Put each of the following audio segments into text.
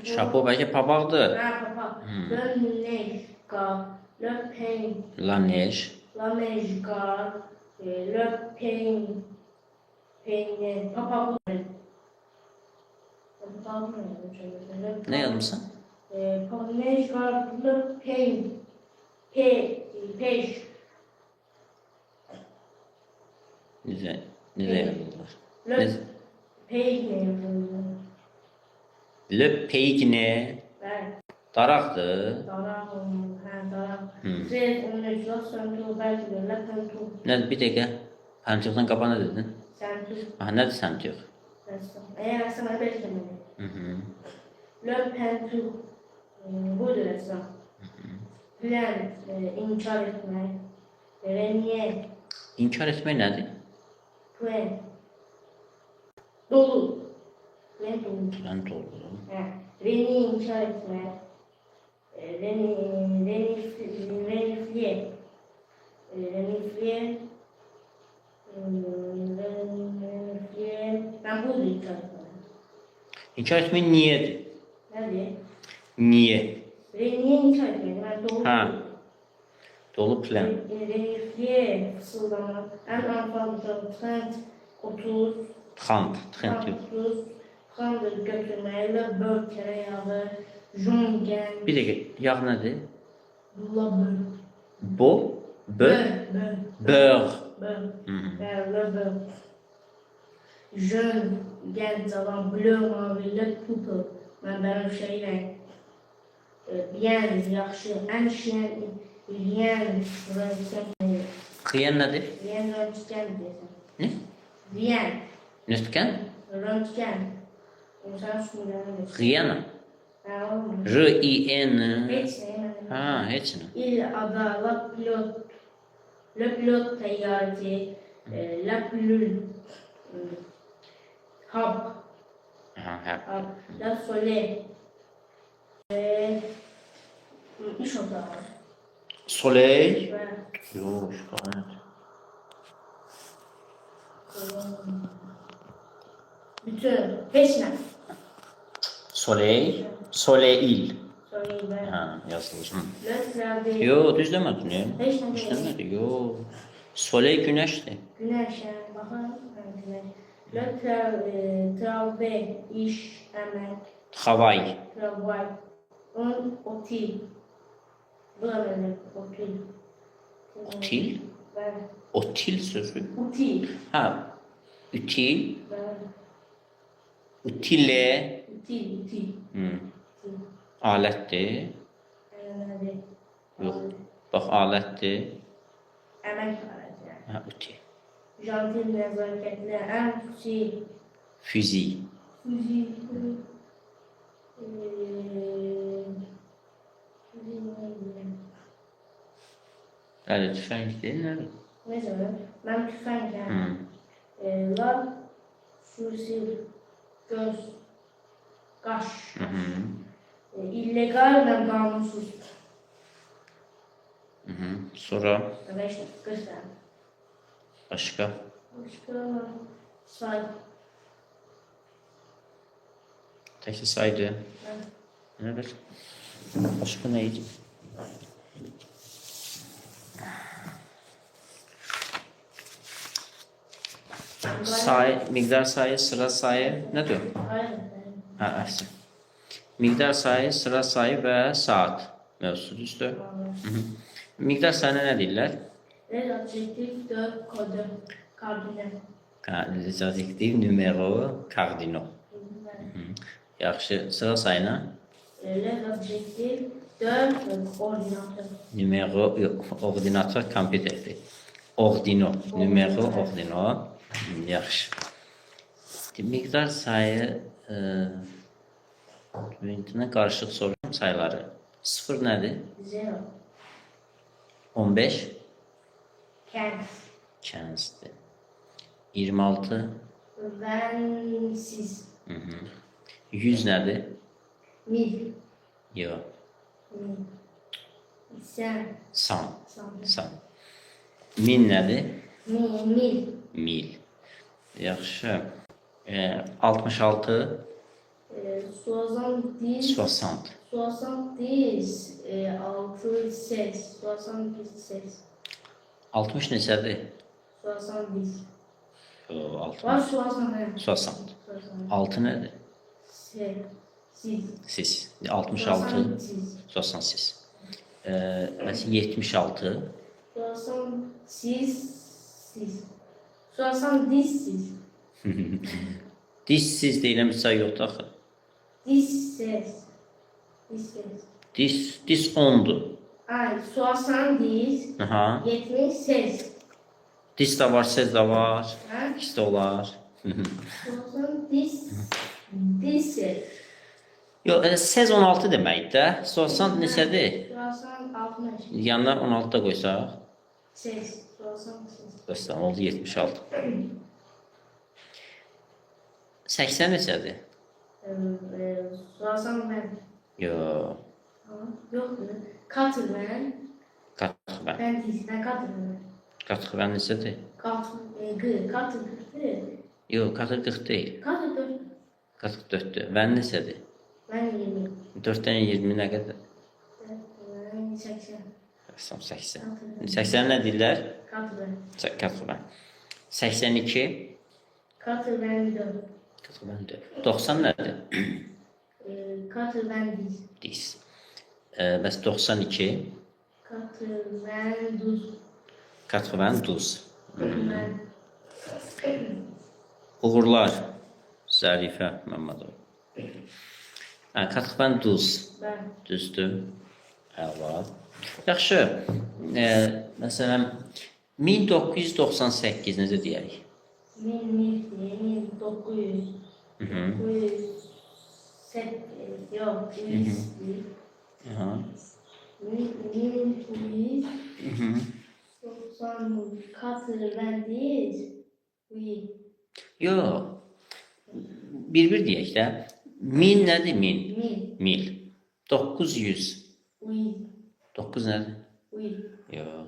Chapeau bəlkə papaqdır. Ha, papaq. Le neige gar. Le pain. La neige. La neige gar. Le pain. Peynir. Papaq. Papaq mı? Nə yazmışsan? Neige gar. Le pain. Peix. Necə yazırlar? Le peynir. Le peygne. Evet. Daraqdır. Daraq. Daraq. Siz onu söndür, belki de le pentu. Nədir? Bir dəqiqə. Pəncıqdan qaba nə dedin? Sentu. Nədir səmtiyıq? Eğer sana beş demeli. Le pentu. Budur ressam. Bilen, inkar etmek. Reniye. İnkar etmək nədir? Puen. Dolu. Puen dolu. Mən doğru. Reni inkar etmek. Renifliye. Renifliye. Ben budur inkar etmek. İnkar etmək niyedir? Nerede? Niye? Reniye inkar etmek. Ben dolu. Ha. Dolu plan. Renifliye fısıldamak. En fazla trend 30. Trend. Trend yox. 30. Trend götürmeyle böl tereyağı. Jongen. Bir dəqiqə. Yağ nədir? La böl. Bo. Böl. Beurre. Böl. Le böl. Jeune, genç adam, bleu, mavi, le couple. Ben şeyle. Bien, yaxşı, en şen, rien, röntgen. Xiyan nədir? Rien, röntgen desem. Nə? Rien, Nötkən? röntgen. İnsan suylarını. Xiyana. Ha, olmuyor. R-I-N. Hiç neyim. Ha, heç nə. Il ada la pilot. Le pilot tayyareti. La pilul. Hap. Ha, hə. Hap. La soleil. İş odağı. Soleil. Ve Yox, şübhət. bütün peşine. Soleil. Soleil. Soleil ve Ha, yazılır. le travail. Yox, düz demədin ya. Heç nə Düz deyil. demədi, yox. Soleil günəşdir. Güneşe bakın. Güneş. Le travail. İş, emek. Travail. Travail. Un otil. Bu da böyle otil. Otil. Ve Otil sözü. util. Ha, util. Ve Utile. util. Alətdir. Yani Yox. Bax, alətdir. emek var yani. Ha, util. Jantil, nezaketli, en fusil. Füzi. Fusil. Bəli, tüfəngdir, nədir? Mesela ben tüfeğim Hı. yani. La fusil. Göz. Kaş. İllegal ve kanunsuz. Sonra Beş göster. başqa. Başka say. Təki saydı. Evet. Başqa nə idi? Sayı, miqdar sayı, sıra sayı nədir? Aynen. Ha, əhsən. Miqdar sayı, sıra sayı və saat mövzusudur, düzdür? Miqdar sayına nə deyirlər? Les adjectifs de code cardinal. Les adjectifs numéro cardinaux. Yaxşı, sıra sayına? Les adjectifs de ordinateur. Numéro, ordinateur, kompüterdir. Ordino, numéro, ordino. Yaxşı. Miqdar sayı, qarışıq soruyorum sayıları. 0 nədir? Zero. 15. 15. 15'dir. 26. 26. 100 nədir? 1000. Yox. 100. 100. 100. 1000 nədir? 1000. 1000. Yaxşı. 66. 70. 60. 70, 6 ses. 61 ses. 60 neçədir? 70. Yo, Var 60. 60. 60. 6 nədir? Se. Siz. Siz. 66. 66. 98. Mesela 76. 66. Siz. 70 siz. Dişsiz deyilən bir say yoxdur axı. Dis ses. Dis ses. Dis 10'dur. Ay, 70. Aha. 70 ses. Dis də var, sez də var. Ha? İkisi də olar. 70. Dis ses. Yox, sez 16 deməkdir də. 60 neçədir? 60. Yanına 16 da qoysaq. Ses. 60. Göstərim, oldu 76. 80 neçədir? 90 ben. Yox. Yok mu? Katır ben. 40 bən. Ben değil. Ben katır ben. 40 bən neçədir? Katır kırdı. Yox, 40 deyil. Katır dört. 44'dür. Bən neçədir? Ben 20. 4-dən 20 nə qədər? Ben 80. 80. 80 nə deyirlər? Katır ben. 40 bən. 82. Katır ben 4. 40 bən 90 nədir? Katır ben değil. Dis. Bəs 92. Katır ben duz. 40 bən duz. Ben. Uğurlar. Zərifə Məmmədov. 40 bən duz. Ben. Düzdür. Əla. Yaxşı. Məsələn 1998 necə deyək? 1900. Hı hı. 900. Yok. 100. Aha. 1900. Hı hı. 90 katır ben değil. Oui. Yox. Bir deyək də. 1000 nədir 1000? 1000. 1000. 900. Oui. 9 nədir? Oui. Yox.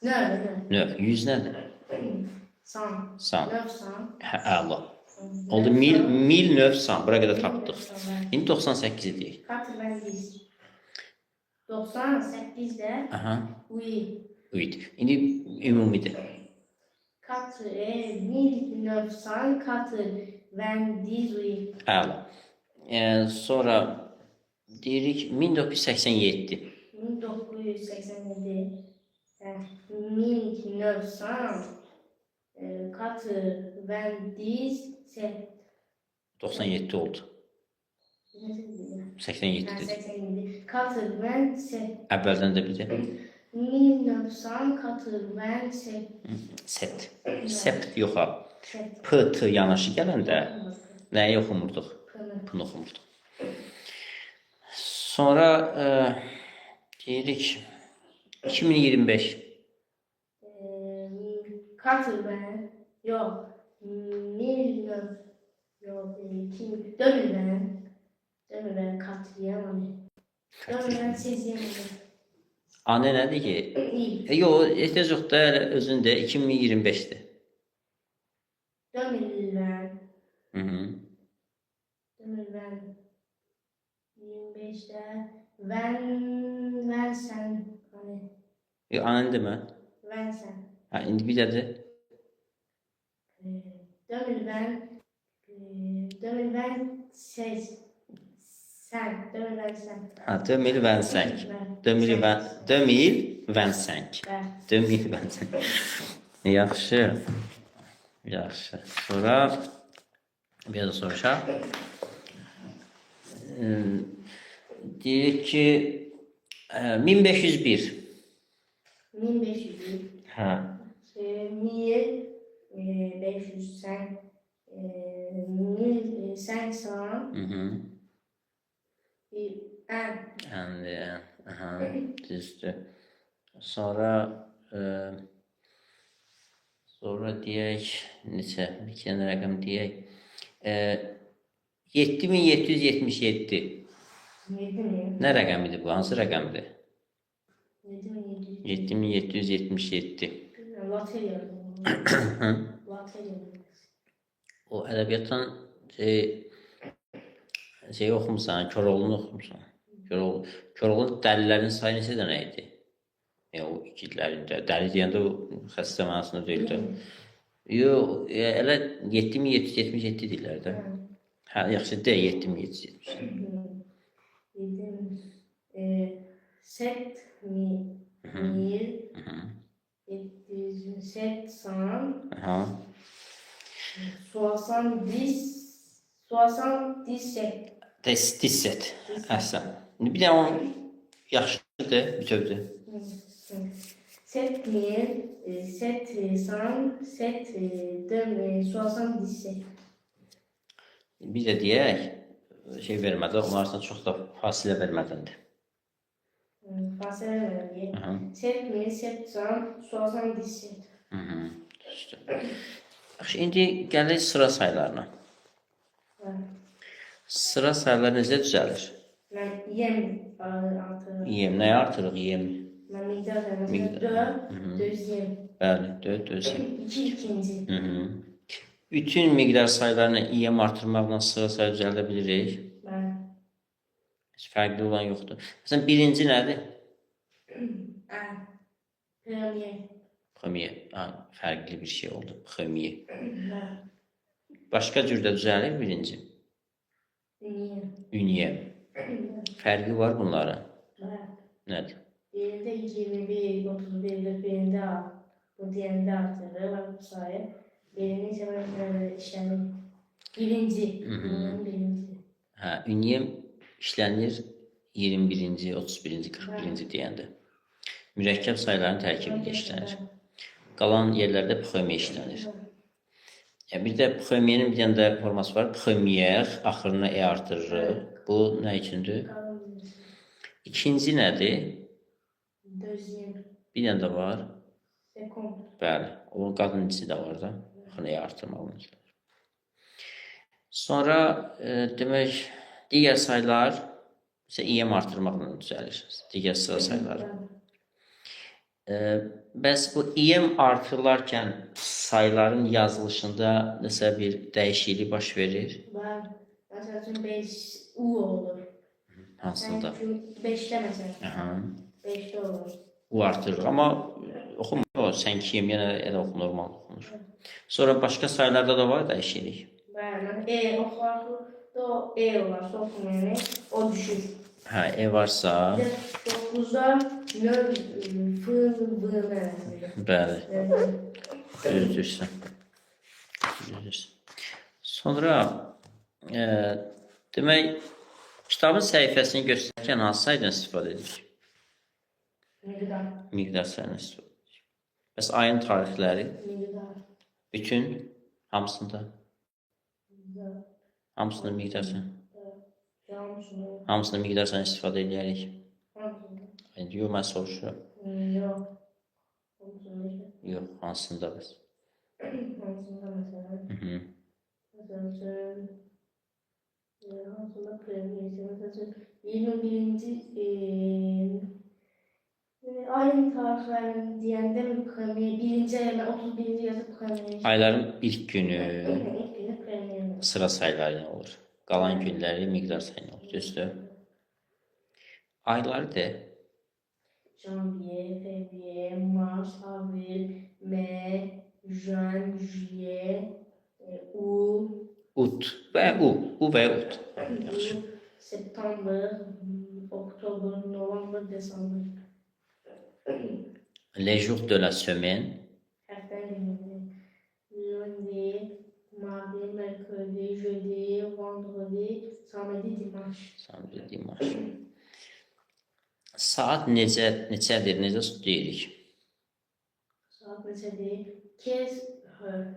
Nerede? 100 nədir? 100. 100. 900. Əla. Oldu 1000 növ 100. Bura qədər tapdıq. İndi 98 deyək. Katır ben değil. 98'de. Aha. Oui. Uydu. İndi ümumidir. Katır 1900 katır ben değil. Oui. Əla. Sonra deyirik 1987. 1987. 1900 katır ben değil. 97 oldu. 87 dedi. 87. Katır ben Əvvəldən də bir də 1900 katır ben set. Sept yox ha. P, T yanaşı gələndə nəyi oxumurduq? Bunu oxumurduq. Sonra deyirik 2025. Katır ben yok. Milyon yok. Kim? Dönür ben katır yemem. Dönür ben siz yemedim. Anə nədir ki? İyi. Yox, ehtiyac yoxdur, hələ özündə 2025-dir. Dönür ben. Hı hı. Dönür ben. 25'te ben sen hani Anə demə. ben sen. Ha, indi bir dədir. Dönür ben ses sen dönür ben sen. Ha, 2025. 2025. Ben. 2025. Yaxşı. Yaxşı. Sonra bir də soruşaq. Deyirik ki 1501. 1500. Hə. 1500 sen 1500 Mhm. en Yəni, aha, düzdür. Sonra deyək neçə, bir dənə rəqəm deyək. 7777. 7 Nə rəqəmidir bu? Hansı rəqəmdir? 7700. 7777. Loteriya. Loteriya. O ədəbiyyatdan şey oxumusan, Koroğlunu oxumusan. Koroğlunun dəlilərin sayı neçə dənə idi? O igidlərində. Dəli deyəndə o xəstə mənasında deyil də. Yox, elə 7777 deyirlər də. Hə, yaxşı de 7777. 7780 Aha. 77. 17. Əhsən. Bir də onun yaxşıdır, bütövdür. 7777. Bir də deyək, şey vermədi, onun arasında çox da fasilə vermədəndir. Fasilə vermədəndir. 7777. Düzdür. Yaxşı, indi gəlir sıra saylarına. Sıra sayları necə düzəlir? Mən yem artırırım. Yem, nəyə artırıq yem? Mən miqdar saymasını 4, düz yem. Bəli, 4, düz yem. 2 ikinci. Bütün miqdar saylarını yem artırmaqla sıra sayı düzəldə bilirik. Bəli. Heç fərqli olan yoxdur. Məsələn, birinci nədir? Premier. Premier. Fərqli bir şey oldu. Premier. Başqa cürdə düzəlir birinci. Üniye. Fərqi var bunların. Nədir? Birində 21, 31, birində bu deyəndə artırır və bu sayı. Birində isə işlənir. Birinci. Hə, üniye işlənir 21-ci, 31-ci, 41-ci deyəndə. Mürəkkəb sayların tərkibində işlənir. Qalan yerlərdə premier işlənir. Bir də premierin bir dənə də forması var. Premier, axırına e artırır. Bu nə üçündür? İkinci nədir? Bir dənə də var. Bəli, o qadın içi də var da. Axırına e artırmaq. Sonra demək, digər saylar em artırmaqla düzəlir. Digər sıra sayları. Bəs bu em artırılarkən sayların yazılışında nəsə bir dəyişiklik baş verir? Var. Məsəl üçün 5 U olur. Hansında? 5'də məsələn. 5'də olur. U artırır. Amma oxunmur. Sən ki em yenə elə oxunur, normal oxunur. Sonra başqa saylarda da var dəyişiklik. Bəli. Oxuarda o e olarsa oxunur. O düşür. Hə, e varsa. 9'da növ fırını. Bəli. Düzdürsən. Sonra demək, kitabın səhifəsini göstərərkən hansı saydan istifadə edirik? Miqdar sayından istifadə edirik. Bəs ayın tarixləri? Bütün hamısında? Hamısında miqdar sayı? Hamısında miqdar sayından istifadə edirik. Yox, mən soruşuram. Yox, hansında bəs? Hansında məsələn? Məsəl üçün, hansında premiyesi, məsəl üçün 21-ci ayın tarixlərini deyəndə premiyer, birinci ayına 31-ci yazıb premiyer. Ayların ilk günü İlk günü premiyer. sıra sayları olur. Qalan günləri miqdar sayı olur. Düzdür. Ayları de. Janvier, février, mars, avril, mai, juin, juillet, août. Ut və u. U və ut. Yaxşı. Septembre, octobre, novembre, décembre. Les jours de la semaine. Həftə günləri. Lundi, mardi, mercredi, jeudi, vendredi, samedi, dimanche. Samedi, dimanche. Saat neçədir, necə deyirik? Saat neçədir? 15 heures.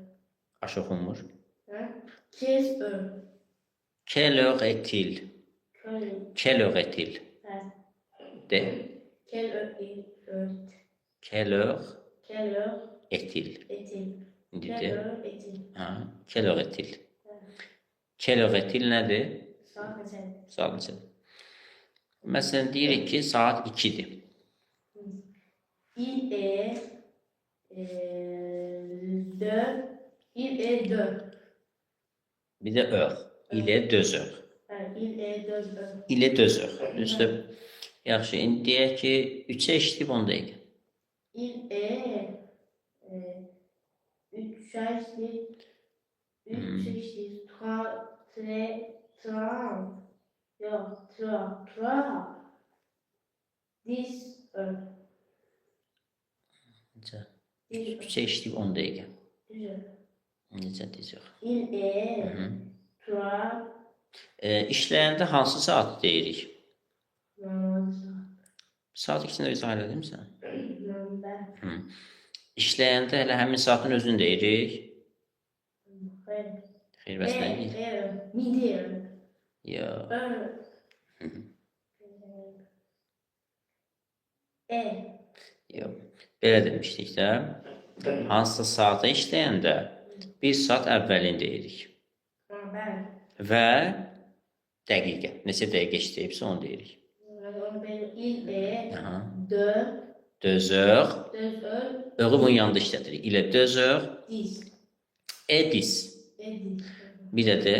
Aş oxunmur. 15 heures. Quelle heure est-il? Quelle heure est-il? De. Quelle heure Quelle heure est-il? est-il? İndi Quelle de. heure est-il? Quelle heure est-il? Quelle heure est-il nədir? Saat neçədir? Saat neçədir? Məsələn, deyirik ki, saat 2-dir. Il est 2. Bir də heure. Il est 2 heures. ilə dözür. Düzdür. Yaxşı, indi deyək ki, 3-ə eşitib 10 dəqiqə. Necə? 3-ə eşitib 10 dəqiqə. Necə deyəcək? İşləyəndə hansı saat deyirik? Saat ikisini də izah elədim sən? İşləyəndə elə həmin saatın özünü deyirik. Xeyr, bəs nə deyir? Yox. Yox. Belə demişdik də. Hansısa saata işləyəndə bir saat əvvəlini deyirik. Və dəqiqə. Neçə dəqiqə işləyibsə onu deyirik. Dözür. Öğü bunun yanında işlədirik. İlə dözür. Edis. Bir də de.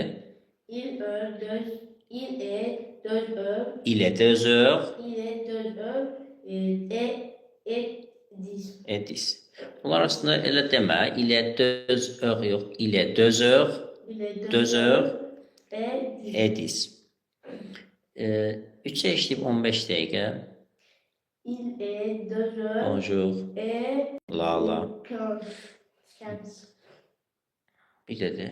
İlə dözür. Edis. Bunlar arasında elə demə. İlə dözür yox. İlə dözür. Dözür. Edis. 3'e eşleyip 15 dəqiqə. Bonjour. Lala. Bir də.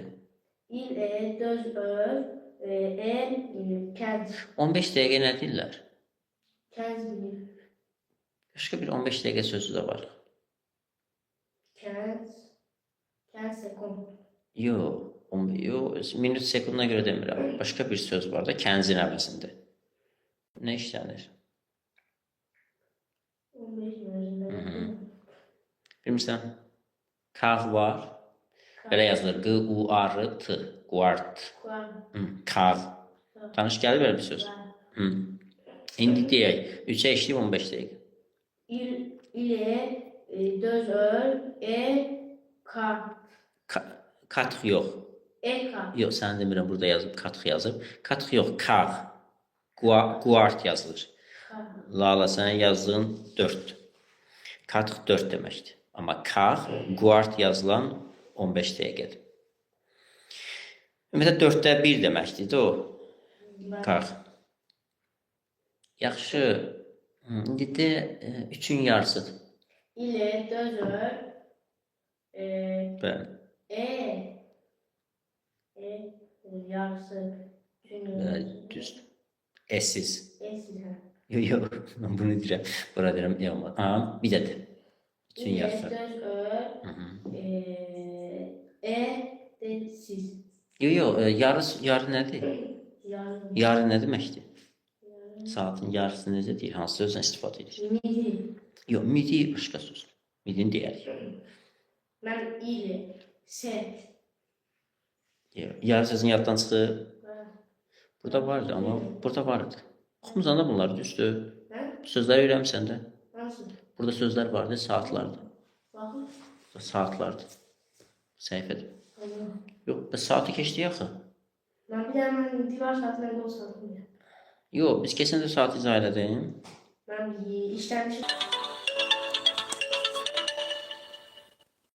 15 dəqiqə nə deyirlər? Başqa bir 15 dəqiqə sözü də var. Yox, minut sekunduna görə demirəm. Başqa bir söz var da, kənzin əvəzində. Nə işlənir? Bilmirsən? Kav var. Belə yazılır. Q-U-R-T. Quart. Kav. Tanış gəlir belə bir söz. İndi deyək. 3'ə eşliyib 15 dəqiqə. Katıq yox. Yox, sən demirəm, burada yazıb, katıq yazıb. Katıq yox, kav. Quart yazılır. Lala, sən yazdığın 4'dür. Katıq 4 deməkdir. Amma kav, quart yazılan 15 dəqiqədir. Ümumiyyətlə 4'də 1 deməkdir də o. Kav. Yaxşı. İndi də 3'ün yarısıdır. İlə dözür. Bəli. Yarısı. Düzdür. Esiz. Yox, mən bunu deyirəm. Bura deyirəm. Bir də de. 3'ün yarısı. Yox, yarı nədir? Yarı nə deməkdir? Saatın yarısı necə deyir? Hansı sözdən istifadə edir? Midi. Yox, midi başqa sözdür. Midini deyərik. Mən ili, set. Yarı sözün yaddan çıxır. Burada vardı, amma burada vardı. Oxumuzdan da bunlar düzdür. Sözləri öyrənmirsən də. Burada sözlər vardı, saatlardı. Saatlardı. Səhifədə. Yox, saatı keçdi yaxı. Mən bir dənə divar saatlarında o saatı bilirəm. Yox, biz keçən də saat izah elədim. Mən işləmişim.